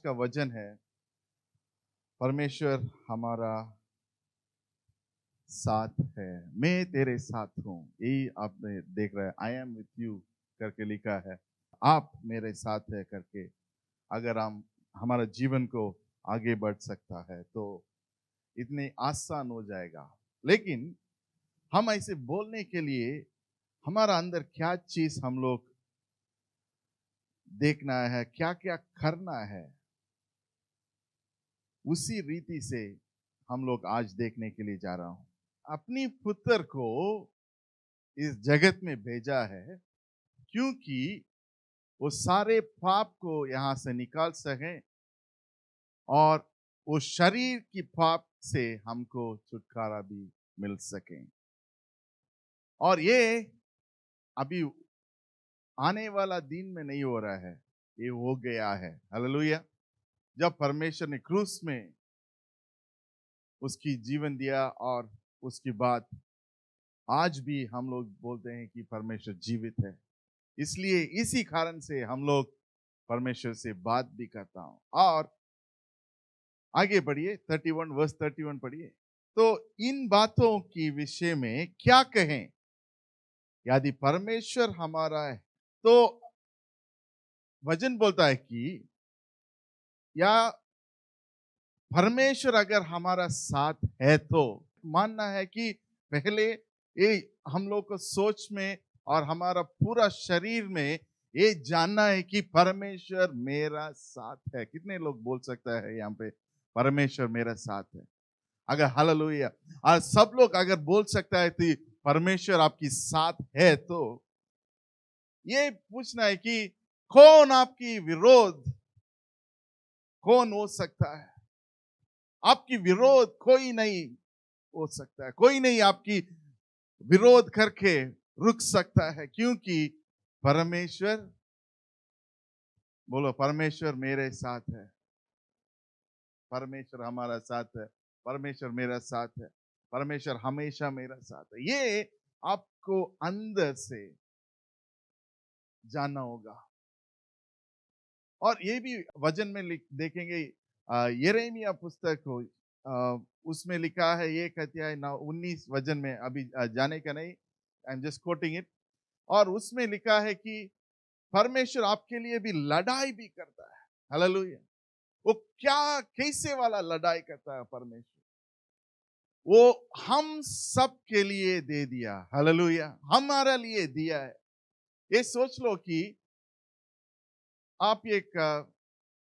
का वचन है, परमेश्वर हमारा साथ है, मैं तेरे साथ हूँ। यही आपने देख रहे हैं, आई एम विथ यू करके लिखा है, आप मेरे साथ है करके। अगर हम हमारा जीवन को आगे बढ़ सकता है तो इतने आसान हो जाएगा। लेकिन हम ऐसे बोलने के लिए हमारा अंदर क्या चीज हम लोग देखना है, क्या क्या करना है, उसी रीति से हम लोग आज देखने के लिए जा रहा हूं। अपनी पुत्र को इस जगत में भेजा है क्योंकि वो सारे पाप को यहां से निकाल सके और वो शरीर की पाप से हमको छुटकारा भी मिल सके। और ये अभी आने वाला दिन में नहीं हो रहा है, ये हो गया है। हालेलुया। जब परमेश्वर ने क्रूस में उसकी जीवन दिया और उसके बाद आज भी हम लोग बोलते हैं कि परमेश्वर जीवित है। इसलिए इसी कारण से हम लोग परमेश्वर से बात भी करता हूं। और आगे बढ़िए, 31 वर्स 31 पढ़िए। तो इन बातों की विषय में क्या कहें? यदि परमेश्वर हमारा है तो वचन बोलता है कि या परमेश्वर अगर हमारा साथ है तो मानना है कि पहले ये हम लोग को सोच में और हमारा पूरा शरीर में ये जानना है कि परमेश्वर मेरा साथ है। कितने लोग बोल सकता है यहाँ पे परमेश्वर मेरा साथ है? अगर हालेलुया, और सब लोग अगर बोल सकता है कि परमेश्वर आपकी साथ है, तो ये पूछना है कि कौन आपकी विरोध, कौन हो सकता है? आपकी विरोध कोई नहीं हो सकता है, कोई नहीं आपकी विरोध करके रुक सकता है, क्योंकि परमेश्वर, बोलो परमेश्वर मेरे साथ है, परमेश्वर हमारा साथ है, परमेश्वर मेरा साथ है, परमेश्वर हमेशा मेरा साथ है। ये आपको अंदर से जानना होगा। और ये भी वचन में देखेंगे, यिर्मयाह पुस्तक हो, उसमें लिखा है, एक अध्याय 19 वचन में, अभी जाने का नहीं, I am just coating it. और उसमें लिखा है कि परमेश्वर आपके लिए भी लड़ाई भी करता है। हालेलुया। वो क्या, कैसे वाला लड़ाई करता है परमेश्वर? वो हम सब के लिए दे दिया। हालेलुया, हमारा लिए दिया है। ये सोच लो कि आप एक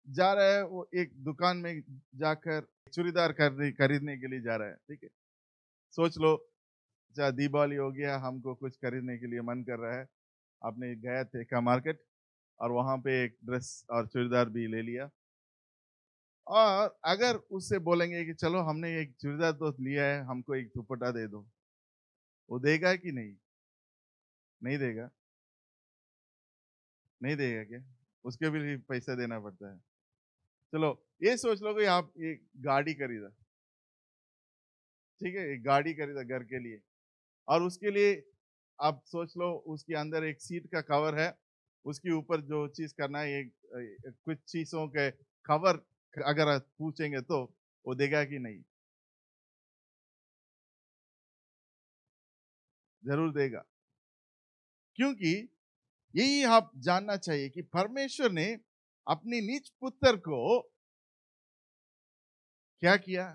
जा रहे हैं, वो एक दुकान में जाकर चूड़ीदार खरीदने के लिए जा रहा है, ठीक है। सोच लो, अच्छा दीपावली हो गया, हमको कुछ खरीदने के लिए मन कर रहा है। आपने गया थे का मार्केट और वहां पे एक ड्रेस और चूड़ीदार भी ले लिया। और अगर उससे बोलेंगे कि चलो हमने एक चूड़ीदार तो लिया है, हमको एक दुपट्टा दे दो, वो देगा कि नहीं? नहीं देगा। नहीं देगा क्या? उसके भी पैसा देना पड़ता है। चलो ये सोच लो कि आप एक गाड़ी खरीदा, ठीक है, एक गाड़ी खरीदा घर के लिए, और उसके लिए आप सोच लो उसके अंदर एक सीट का कवर है, उसके ऊपर जो चीज करना है, एक कुछ चीजों के कवर अगर आप पूछेंगे तो वो देगा कि नहीं? जरूर देगा। क्योंकि यही आप जानना चाहिए कि परमेश्वर ने अपने निज पुत्र को क्या किया?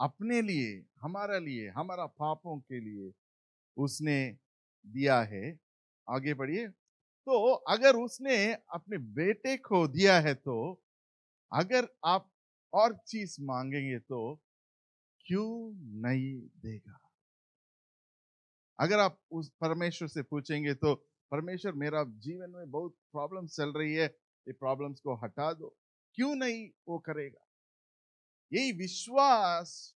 अपने लिए, हमारा लिए, हमारा पापों के लिए उसने दिया है। आगे बढ़िए। तो अगर उसने अपने बेटे को दिया है, तो अगर आप और चीज मांगेंगे तो क्यों नहीं देगा? अगर आप उस परमेश्वर से पूछेंगे तो परमेश्वर मेरा जीवन में बहुत प्रॉब्लम चल रही है, ये प्रॉब्लम्स को हटा दो, क्यों नहीं वो करेगा? यही विश्वास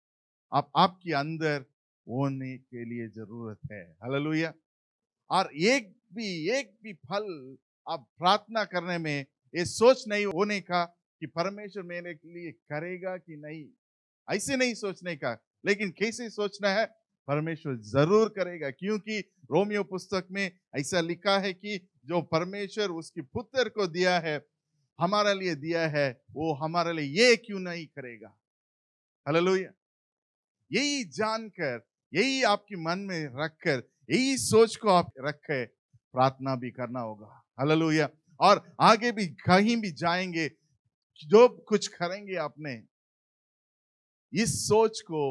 आपके अंदर होने के लिए जरूरत है। हालेलुया। और एक भी फल आप प्रार्थना करने में ये सोच नहीं होने का कि परमेश्वर मेरे लिए करेगा कि नहीं, ऐसे नहीं सोचने का। लेकिन कैसे सोचना है? परमेश्वर जरूर करेगा, क्योंकि रोमियो पुस्तक में ऐसा लिखा है कि जो परमेश्वर उसकी पुत्र को दिया है, हमारे लिए दिया है, वो हमारे लिए ये क्यों नहीं करेगा? हालेलुया। यही जानकर, यही आपके मन में रखकर, यही सोच को आप रखे प्रार्थना भी करना होगा। हालेलुया। और आगे भी कहीं भी जाएंगे, जो कुछ करेंगे आपने, इस सोच को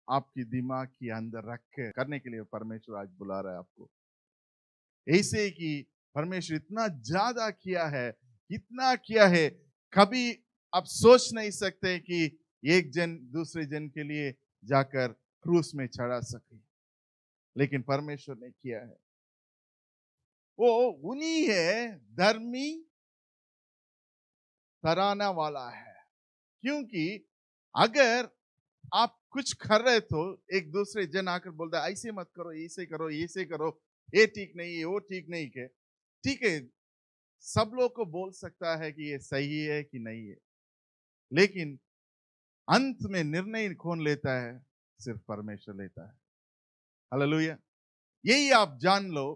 आपके दिमाग के अंदर रख के करने के लिए परमेश्वर आज बुला रहा है आपको। ऐसे कि परमेश्वर इतना ज्यादा किया है, इतना किया है, कभी आप सोच नहीं सकते कि एक जन दूसरे जन के लिए जाकर क्रूस में चढ़ा सके, लेकिन परमेश्वर ने किया है। वो उन्हीं है धर्मी तराना वाला है। क्योंकि अगर आप कुछ कर रहे तो एक दूसरे जन आकर बोलता है ऐसे मत करो, ऐसे करो, ऐसे करो, ये ठीक नहीं है, वो ठीक नहीं है। ठीक है, सब लोग को बोल सकता है कि ये सही है कि नहीं है, लेकिन अंत में निर्णय कौन लेता है? सिर्फ परमेश्वर लेता है। हालेलुया। यही आप जान लो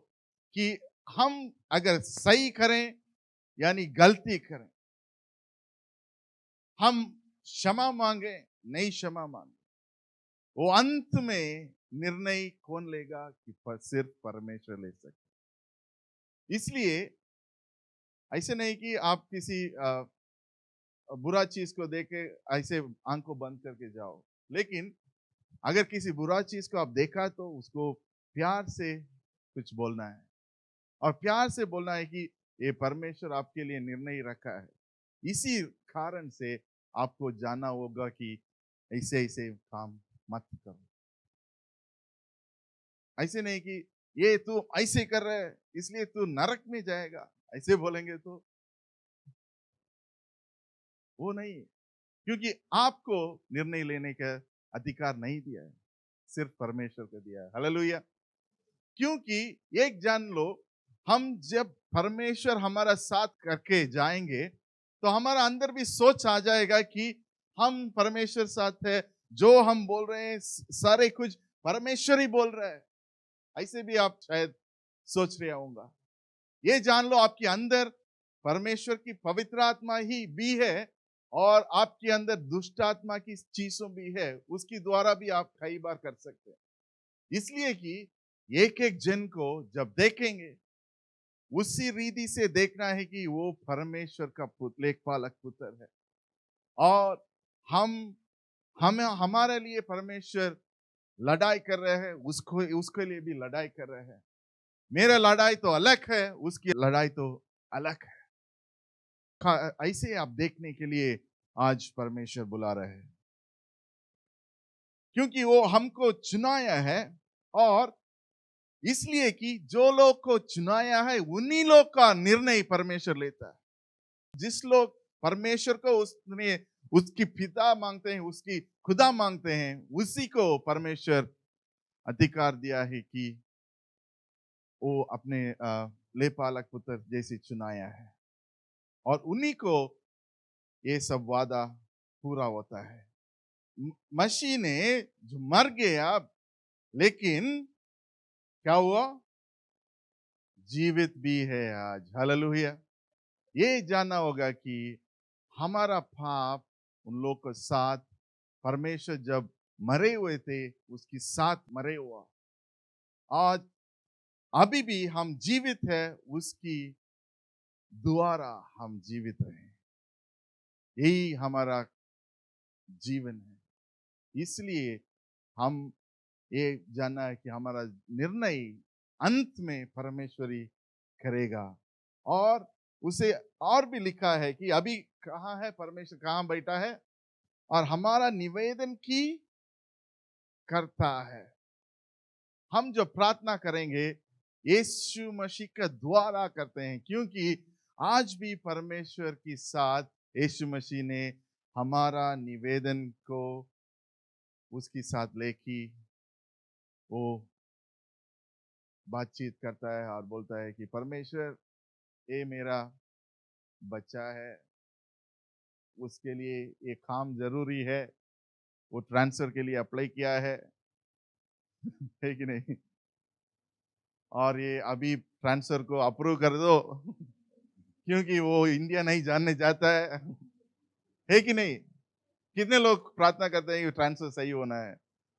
कि हम अगर सही करें यानी गलती करें, हम क्षमा मांगे नहीं क्षमा मांगे, वो अंत में निर्णय कौन लेगा? कि सिर्फ परमेश्वर ले सकते। इसलिए ऐसे नहीं कि आप किसी बुरा चीज को देख के ऐसे आंखों बंद करके जाओ, लेकिन अगर किसी बुरा चीज को आप देखा तो उसको प्यार से कुछ बोलना है, और प्यार से बोलना है कि ये परमेश्वर आपके लिए निर्णय रखा है, इसी कारण से आपको जानना होगा कि ऐसे ऐसे काम मत करो। ऐसे नहीं कि ये तू ऐसे कर रहा है इसलिए तू नरक में जाएगा, ऐसे बोलेंगे तो वो नहीं है। क्योंकि आपको निर्णय लेने का अधिकार नहीं दिया है, सिर्फ परमेश्वर को दिया है। हालेलुया। क्योंकि एक जान लो, हम जब परमेश्वर हमारा साथ करके जाएंगे तो हमारा अंदर भी सोच आ जाएगा कि हम परमेश्वर साथ है, जो हम बोल रहे हैं सारे कुछ परमेश्वर ही बोल रहा है। ऐसे भी आप शायद सोच रहे होंगे। ये जान लो आपके अंदर परमेश्वर की पवित्र आत्मा ही भी है, और आपके अंदर दुष्ट आत्मा की चीजों भी है, उसकी द्वारा भी आप कई बार कर सकते हैं। इसलिए कि एक एक जन को जब देखेंगे उसी रीति से देखना है कि वो परमेश्वर का पुत्र, लेखपालक पुत्र है। और हम हमारे लिए परमेश्वर लड़ाई कर रहे हैं, उसको उसके लिए भी लड़ाई कर रहे हैं। मेरा लड़ाई तो अलग है, उसकी लड़ाई तो अलग है। ऐसे आप देखने के लिए आज परमेश्वर बुला रहे हैं, क्योंकि वो हमको चुनाया है। और इसलिए कि जो लोग को चुनाया है उन्हीं लोग का निर्णय परमेश्वर लेता है। जिस लोग परमेश्वर को उसने उसकी पिता मांगते हैं, उसकी खुदा मांगते हैं, उसी को परमेश्वर अधिकार दिया है कि वो अपने लेपालक पुत्र जैसे चुनाया है, और उन्हीं को ये सब वादा पूरा होता है। मसीह ने जो मर गया, लेकिन क्या हुआ? जीवित भी है आज। हालेलुया। ये जानना होगा कि हमारा पाप उन लोग के साथ परमेश्वर जब मरे हुए थे उसके साथ मरे हुआ, आज अभी भी हम जीवित है, उसकी द्वारा हम जीवित रहे। यही हमारा जीवन है। इसलिए हम ये जानना है कि हमारा निर्णय अंत में परमेश्वरी करेगा। और उसे और भी लिखा है कि अभी कहाँ है परमेश्वर, कहाँ बैठा है, और हमारा निवेदन की करता है। हम जो प्रार्थना करेंगे यीशु मसीह के द्वारा करते हैं, क्योंकि आज भी परमेश्वर के साथ यीशु मसीह ने हमारा निवेदन को उसके साथ लेके वो बातचीत करता है और बोलता है कि परमेश्वर ये मेरा बच्चा है, उसके लिए ये काम जरूरी है, वो ट्रांसफर के लिए अप्लाई किया है कि नहीं? और ये अभी ट्रांसफर को अप्रूव कर दो क्योंकि वो इंडिया नहीं जानने जाता है कि नहीं? कितने लोग प्रार्थना करते हैं कि ट्रांसफर सही होना है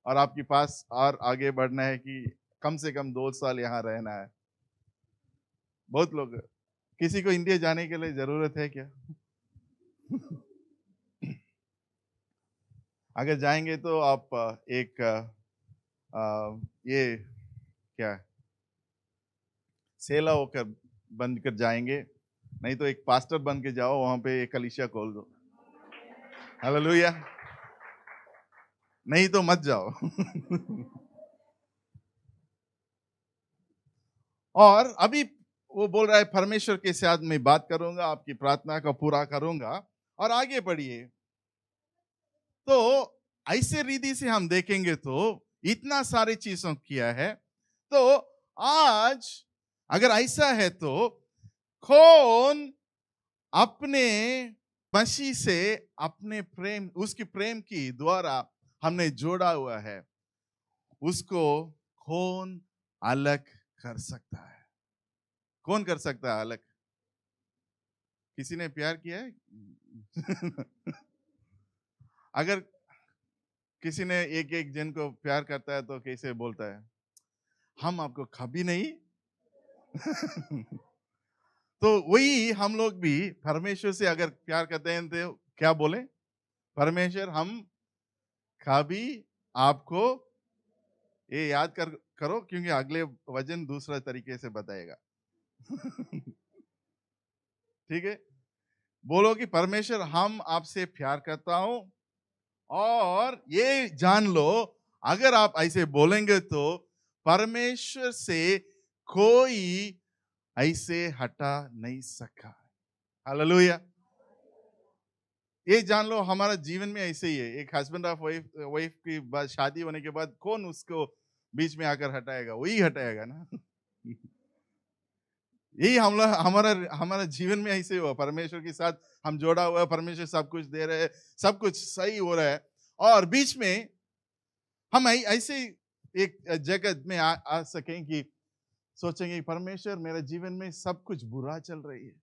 और आपके पास और आगे बढ़ना है कि कम से कम 2 साल यहाँ रहना है। बहुत लोग, किसी को इंडिया जाने के लिए जरूरत है क्या? अगर जाएंगे तो आप एक ये क्या सेला होकर बन कर जाएंगे, नहीं तो एक पास्टर बन के जाओ, वहां पे एक कलीसिया खोल दो। हालेलुया। नहीं तो मत जाओ। और अभी वो बोल रहा है परमेश्वर के साथ मैं बात करूंगा, आपकी प्रार्थना को पूरा करूंगा। और आगे बढ़िए, तो ऐसे रीति से हम देखेंगे तो इतना सारी चीजों किया है। तो आज अगर ऐसा है तो कौन अपने मसीह से अपने प्रेम, उसकी प्रेम की द्वारा हमने जोड़ा हुआ है, उसको कौन अलग कर सकता है? कौन कर सकता है अलग? किसी ने प्यार किया है? अगर किसी ने एक एक जन को प्यार करता है तो कैसे बोलता है? हम आपको कभी नहीं। तो वही हम लोग भी परमेश्वर से अगर प्यार करते हैं तो क्या बोले? परमेश्वर हम कभी आपको, ये याद करो क्योंकि अगले वचन दूसरा तरीके से बताएगा। ठीक है, बोलो कि परमेश्वर हम आपसे प्यार करता हूं, और ये जान लो अगर आप ऐसे बोलेंगे तो परमेश्वर से कोई ऐसे हटा नहीं सका। हालेलुया। ये जान लो हमारा जीवन में ऐसे ही है। एक हस्बैंड ऑफ वाइफ की बात, शादी होने के बाद कौन उसको बीच में आकर हटाएगा? वही हटाएगा ना। यही हम लोग, हमारा हमारा जीवन में ऐसे हुआ। परमेश्वर के साथ हम जोड़ा हुआ है, परमेश्वर सब कुछ दे रहे हैं, सब कुछ सही हो रहा है, और बीच में हम ऐसे एक जगह में आ सकें कि सोचेंगे परमेश्वर मेरे जीवन में सब कुछ बुरा चल रही है,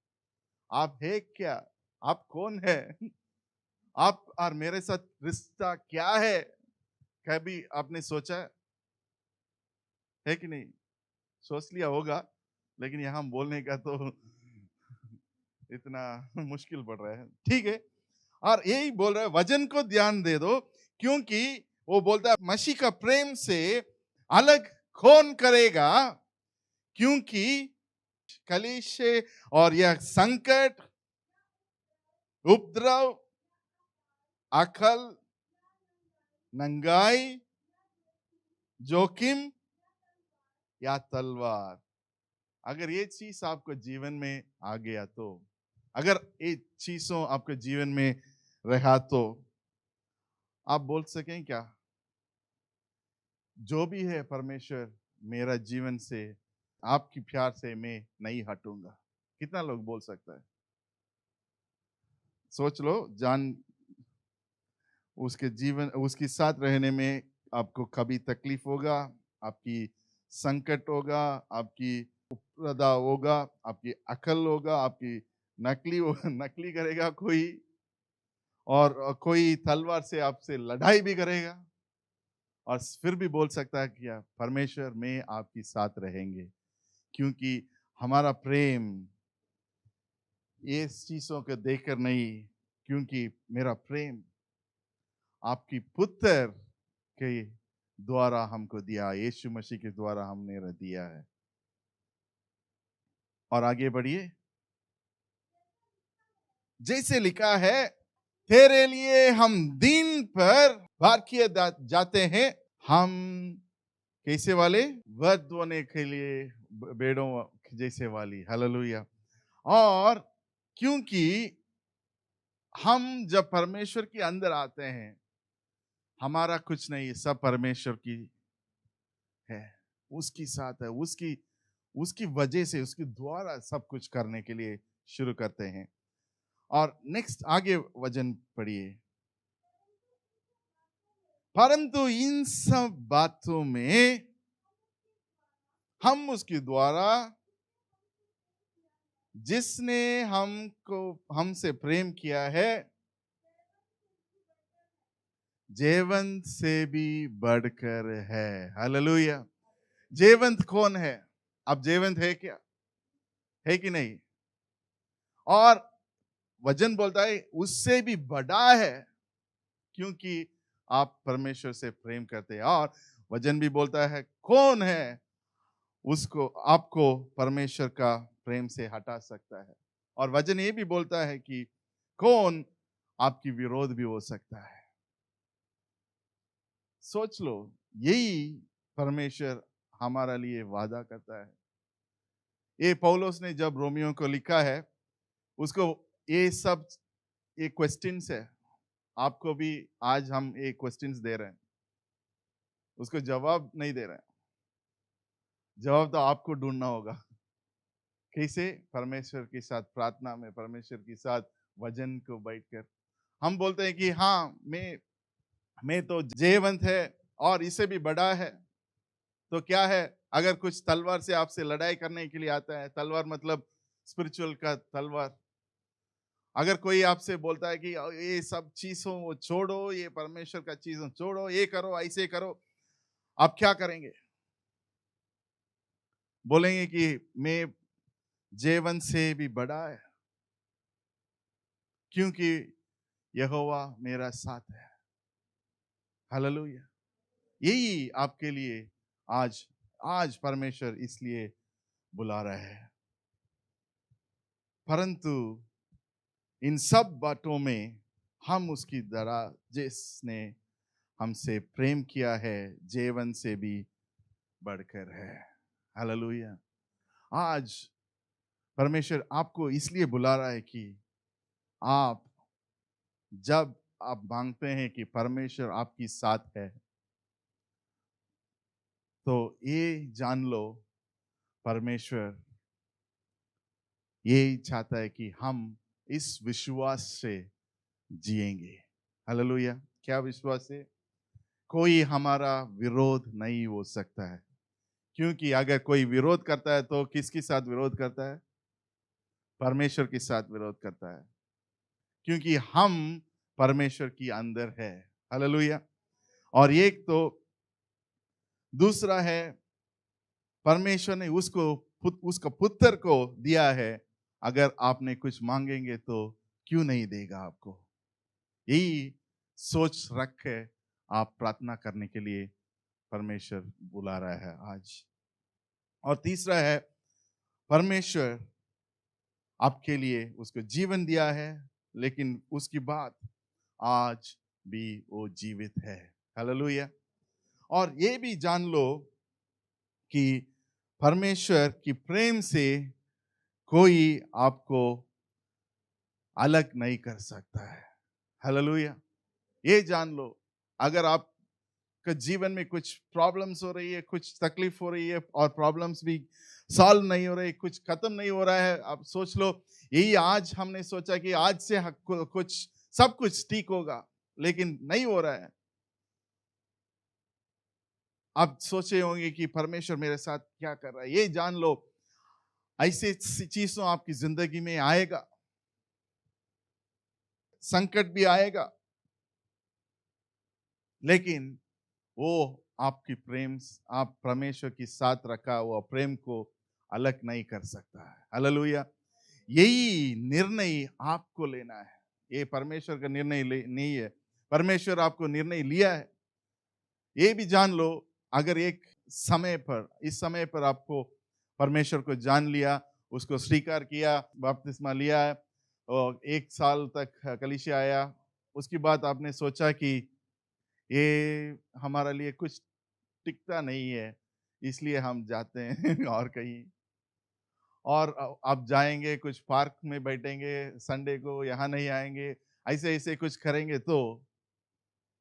आप है क्या? आप कौन है? आप और मेरे साथ रिश्ता क्या है? कभी आपने सोचा है कि नहीं? सोच लिया होगा, लेकिन यहाँ बोलने का तो इतना मुश्किल पड़ रहा है। ठीक है, और यही बोल रहा है वचन को ध्यान दे दो, क्योंकि वो बोलता है मसीह का प्रेम से अलग कौन करेगा? क्योंकि कलीशे और यह संकट, उपद्रव, अकल, नंगाई, जोखिम या तलवार, अगर ये चीज आपको जीवन में आ गया तो, अगर ये चीजों आपके जीवन में रहा तो आप बोल सकें क्या? जो भी है परमेश्वर मेरा जीवन से, आपकी प्यार से मैं नहीं हटूंगा। कितना लोग बोल सकता है? सोच लो, जान उसके जीवन, उसके साथ रहने में आपको कभी तकलीफ होगा, आपकी संकट होगा, आपकी उपरदा होगा, आपकी अकल होगा, आपकी नकली नकली करेगा कोई, और कोई तलवार से आपसे लड़ाई भी करेगा, और फिर भी बोल सकता है कि परमेश्वर में आपके साथ रहेंगे, क्योंकि हमारा प्रेम ये चीजों को देखकर नहीं, क्योंकि मेरा प्रेम आपकी पुत्र के द्वारा हमको दिया, यीशु मसीह के द्वारा हमने दिया है। और आगे बढ़िए, जैसे लिखा है तेरे लिए हम दिन पर बार किए जाते हैं, हम कैसे वाले? वध होने के लिए बेड़ों जैसे वाली। हालेलुया। और क्योंकि हम जब परमेश्वर के अंदर आते हैं, हमारा कुछ नहीं, सब परमेश्वर की है, उसकी साथ है, उसकी उसकी वजह से, उसके द्वारा सब कुछ करने के लिए शुरू करते हैं। और नेक्स्ट आगे वचन पढ़िए, परंतु इन सब बातों में हम उसके द्वारा जिसने हमसे प्रेम किया है, जेवंत से भी बढ़कर है। हालेलुया। जेवंत कौन है? आप जेवंत है क्या? है कि नहीं? और वचन बोलता है उससे भी बड़ा है, क्योंकि आप परमेश्वर से प्रेम करते हैं। और वचन भी बोलता है कौन है उसको आपको परमेश्वर का प्रेम से हटा सकता है। और वचन ये भी बोलता है कि कौन आपकी विरोध भी हो सकता है। सोच लो, यही परमेश्वर हमारा लिए वादा करता है। ये पौलुस ने जब रोमियो को लिखा है, उसको ये सब ये क्वेश्चंस है। आपको भी आज हम ये क्वेश्चंस दे रहे हैं, उसको जवाब नहीं दे रहे हैं। जवाब तो आपको ढूंढना होगा। कैसे? परमेश्वर के साथ प्रार्थना में, परमेश्वर के साथ वचन को बैठकर। हम बोलते हैं कि हाँ, मैं तो जयवंत है और इससे भी बड़ा है। तो क्या है? अगर कुछ तलवार से आपसे लड़ाई करने के लिए आता है, तलवार मतलब स्पिरिचुअल का तलवार। अगर कोई आपसे बोलता है कि ये सब चीजों वो छोड़ो, ये परमेश्वर का चीजों छोड़ो, ये करो, ऐसे करो, आप क्या करेंगे? बोलेंगे कि मैं जेवन से भी बड़ा है, क्योंकि यहोवा मेरा साथ है। हालेलुया। यही आपके लिए आज आज परमेश्वर इसलिए बुला रहा है। परंतु इन सब बातों में हम उसकी तरह, जिसने हमसे प्रेम किया है, जीवन से भी बढ़कर है। हालेलुया। आज परमेश्वर आपको इसलिए बुला रहा है कि आप जब आप मांगते हैं कि परमेश्वर आपकी साथ है, तो ये जान लो परमेश्वर ये चाहता है कि हम इस विश्वास से जिएंगे। हालेलुया। क्या विश्वास है? कोई हमारा विरोध नहीं हो सकता है, क्योंकि अगर कोई विरोध करता है तो किसके साथ विरोध करता है? परमेश्वर के साथ विरोध करता है, क्योंकि हम परमेश्वर की अंदर है। हालेलुया। और एक तो दूसरा है, परमेश्वर ने उसका पुत्र को दिया है। अगर आपने कुछ मांगेंगे तो क्यों नहीं देगा आपको? यही सोच रख के आप प्रार्थना करने के लिए परमेश्वर बुला रहा है आज। और तीसरा है, परमेश्वर आपके लिए उसको जीवन दिया है, लेकिन उसकी बात आज भी वो जीवित है। हालेलुया। और ये भी जान लो कि परमेश्वर की प्रेम से कोई आपको अलग नहीं कर सकता है। हालेलुया। ये जान लो, अगर आपका जीवन में कुछ प्रॉब्लम्स हो रही है, कुछ तकलीफ हो रही है, और प्रॉब्लम्स भी सॉल्व नहीं हो रही, कुछ खत्म नहीं हो रहा है, आप सोच लो यही आज हमने सोचा कि आज से कुछ सब कुछ ठीक होगा, लेकिन नहीं हो रहा है। आप सोचे होंगे कि परमेश्वर मेरे साथ क्या कर रहा है। ये जान लो, ऐसे चीजों आपकी जिंदगी में आएगा, संकट भी आएगा, लेकिन वो आपकी प्रेम, आप परमेश्वर के साथ रखा हुआ प्रेम को अलग नहीं कर सकता है। हालेलुया। यही निर्णय आपको लेना है। ये परमेश्वर का निर्णय नहीं है, परमेश्वर आपको निर्णय लिया है। ये भी जान लो, अगर एक समय पर, इस समय पर आपको परमेश्वर को जान लिया, उसको स्वीकार किया, बपतिस्मा लिया है, और 1 साल तक कलीसिया आया, उसके बाद आपने सोचा कि ये हमारे लिए कुछ टिकता नहीं है, इसलिए हम जाते हैं और कहीं, और आप जाएंगे कुछ पार्क में बैठेंगे, संडे को यहाँ नहीं आएंगे, ऐसे ऐसे कुछ करेंगे, तो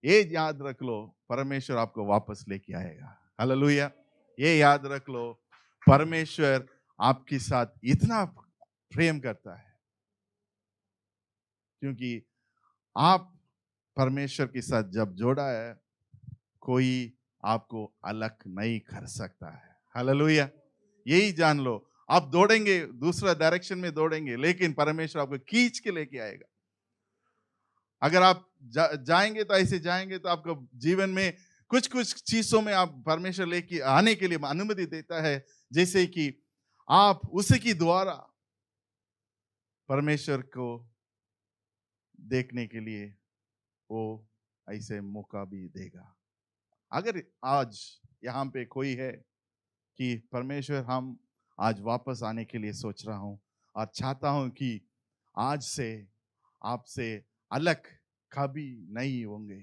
ये याद रख लो परमेश्वर आपको वापस लेके आएगा। हालेलुया। ये याद रख लो, परमेश्वर आपके साथ इतना प्रेम करता है, क्योंकि आप परमेश्वर के साथ जब जोड़ा है, कोई आपको अलग नहीं कर सकता है। हालेलुया। यही जान लो, आप दौड़ेंगे, दूसरा डायरेक्शन में दौड़ेंगे, लेकिन परमेश्वर आपको खींच के लेके आएगा। अगर आप जाएंगे तो ऐसे जाएंगे तो आपको जीवन में कुछ कुछ चीजों में आप परमेश्वर लेके आने के लिए अनुमति देता है, जैसे कि आप उसी की द्वारा परमेश्वर को देखने के लिए वो ऐसे मौका भी देगा। अगर आज यहाँ पे कोई है कि परमेश्वर हम आज वापस आने के लिए सोच रहा हूँ और चाहता हूँ कि आज से आपसे अलग कभी नहीं होंगे,